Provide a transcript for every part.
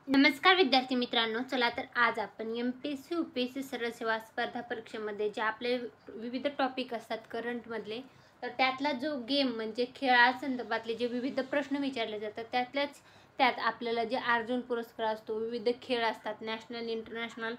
नमस्कार विद्यार्थी मित्रांनो, चला तर आज आपण MPSC UPSC सरळ सेवा स्पर्धा परीक्षेमध्ये जे आपले विविध टॉपिक असतात करंटमधले, तर त्यातला जो गेम म्हणजे खेळासंदर्भातले जे विविध प्रश्न विचारले जातात त्यात आपल्याला जे अर्जुन पुरस्कार असतो, विविध खेळ असतात, नॅशनल इंटरनॅशनल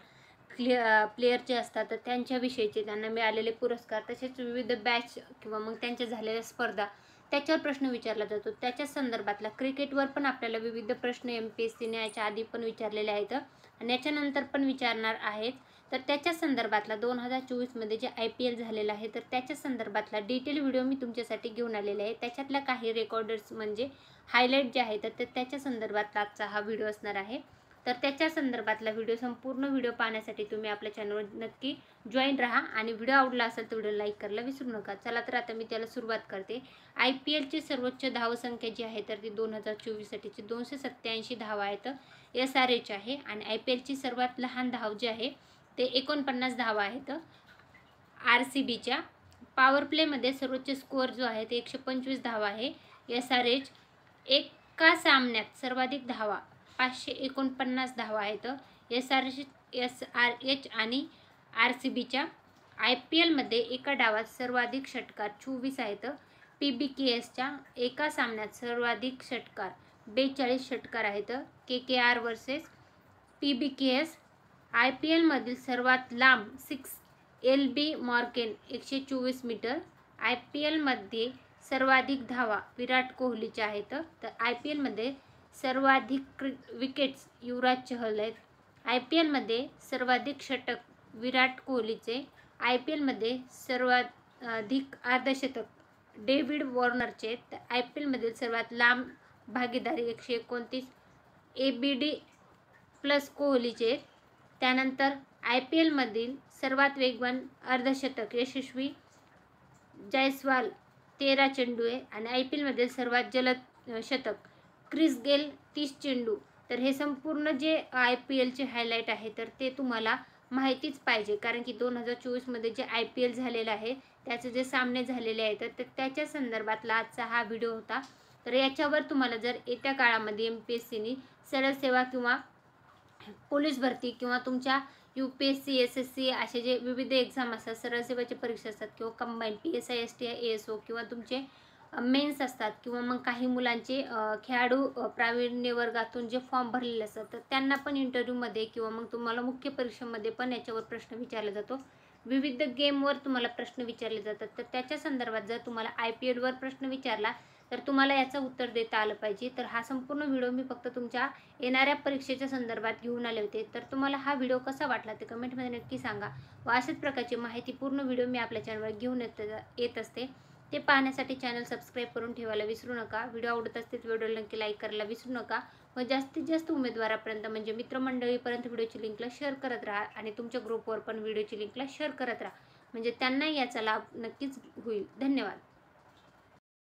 प्लेयरचे असतात, तर त्यांच्याविषयीचे त्यांना मिळालेले पुरस्कार, तसेच विविध बॅच किंवा मग त्यांच्या झालेल्या स्पर्धा त्याच्यावर प्रश्न विचारला जातो. त्याच्या संदर्भातला क्रिकेटवर पण आपल्याला विविध प्रश्न MPSCने याच्या आधी पण विचारलेले आहेत आणि याच्यानंतर पण विचारणार आहेत. तर त्याच्या संदर्भातला 2024 मध्ये जे IPL झालेलं आहे तर त्याच्या संदर्भातला डिटेल व्हिडिओ मी तुमच्यासाठी घेऊन आलेले आहे. त्याच्यातल्या काही रेकॉर्डर्स म्हणजे हायलाईट जे आहेत तर त्याच्या संदर्भातला आजचा हा व्हिडिओ असणार आहे. तर त्याच्या संदर्भातला व्हिडिओ संपूर्ण व्हिडिओ पाहण्यासाठी तुम्ही आपल्या चॅनलवर नक्की जॉईन राहा आणि व्हिडिओ आवडला असेल तर व्हिडिओ लाईक करायला विसरू नका. चला तर आता मी त्याला सुरुवात करते. IPLची सर्वोच्च धावसंख्या जी आहे तर ती 2024 साठीची 287 धावा आहेत. SRH आहे आणि IPLची सर्वात लहान धाव जी आहे ते 49 धावा आहेत RCBच्या. पॉवर प्लेमध्ये सर्वोच्च स्कोअर जो आहे ते 125 धावा आहे. SRH एका सामन्यात सर्वाधिक धावा 549 धावा आहेत SRH आणि RCBच्या. IPLमध्ये एका डावात सर्वाधिक षटकार 24 आहेत. PBKSच्या एका सामन्यात सर्वाधिक षटकार 42 षटकार आहेत KKR वर्सेस PBKS. IPLमधील सर्वात लांब 6 LB मॉर्गन 124 मीटर. IPLमध्ये सर्वाधिक धावा विराट कोहलीच्या आहेत. तर IPLमध्ये सर्वाधिक विकेट्स युवराज चहल आहेत. IPLमध्ये सर्वाधिक षटक विराट कोहलीचे. IPLमध्ये सर्वाधिक अर्धशतक डेव्हिड वॉर्नरचे. तर IPLमधील सर्वात लांब भागीदारी 129 ABD प्लस कोहलीचे. त्यानंतर IPLमधील सर्वात वेगवान अर्धशतक यशस्वी जायस्वाल 13 चेंडू आहे आणि IPLमधील सर्वात जलद शतक क्रिस गेल 30 चेंडू. तर हे संपूर्ण जे IPLचे हायलाईट आहे तर ते तुम्हाला माहितीच पाहिजे, कारण की 2024 मध्ये जे IPL झालेलं आहे त्याचे जे सामने झालेले आहेत तर त्याच्या संदर्भातला आजचा हा व्हिडिओ होता. तर याच्यावर तुम्हाला जर येत्या काळामध्ये MPSCने सरळ सेवा किंवा पोलीस भरती किंवा तुमच्या UPSC SSC असे जे विविध एक्झाम असतात, सरळ सेवाची परीक्षा असतात किंवा कंबाईन PSI STI ASO किंवा तुमचे मेन्स असतात किंवा मग काही मुलांचे खेळाडू प्रावीण्य वर्गातून जे फॉर्म भरलेले असतात तर त्यांना पण इंटरव्ह्यूमध्ये किंवा मग तुम्हाला मुख्य परीक्षेमध्ये पण याच्यावर प्रश्न विचारला जातो. विविध गेमवर तुम्हाला प्रश्न विचारले जातात. तर त्याच्या संदर्भात जर तुम्हाला IPLवर प्रश्न विचारला तर तुम्हाला याचं उत्तर देता आलं पाहिजे. तर हा संपूर्ण व्हिडिओ मी फक्त तुमच्या येणाऱ्या परीक्षेच्या संदर्भात घेऊन आले होते. तर तुम्हाला हा व्हिडिओ कसा वाटला ते कमेंटमध्ये नक्की सांगा व अशाच प्रकारची माहिती पूर्ण व्हिडिओ मी आपल्या चॅनलवर घेऊन येत असते. ते पाहण्यासाठी चॅनल सबस्क्राईब करून ठेवायला विसरू नका. व्हिडिओ आवडत असतील व्हिडिओ नक्की लाईक करायला विसरू नका व जास्तीत जास्त उमेदवारापर्यंत म्हणजे मित्रमंडळीपर्यंत व्हिडिओची लिंकला शेअर करत राहा आणि तुमच्या ग्रुपवर पण व्हिडिओची लिंकला शेअर करत राहा, म्हणजे त्यांनाही याचा लाभ नक्कीच होईल. धन्यवाद.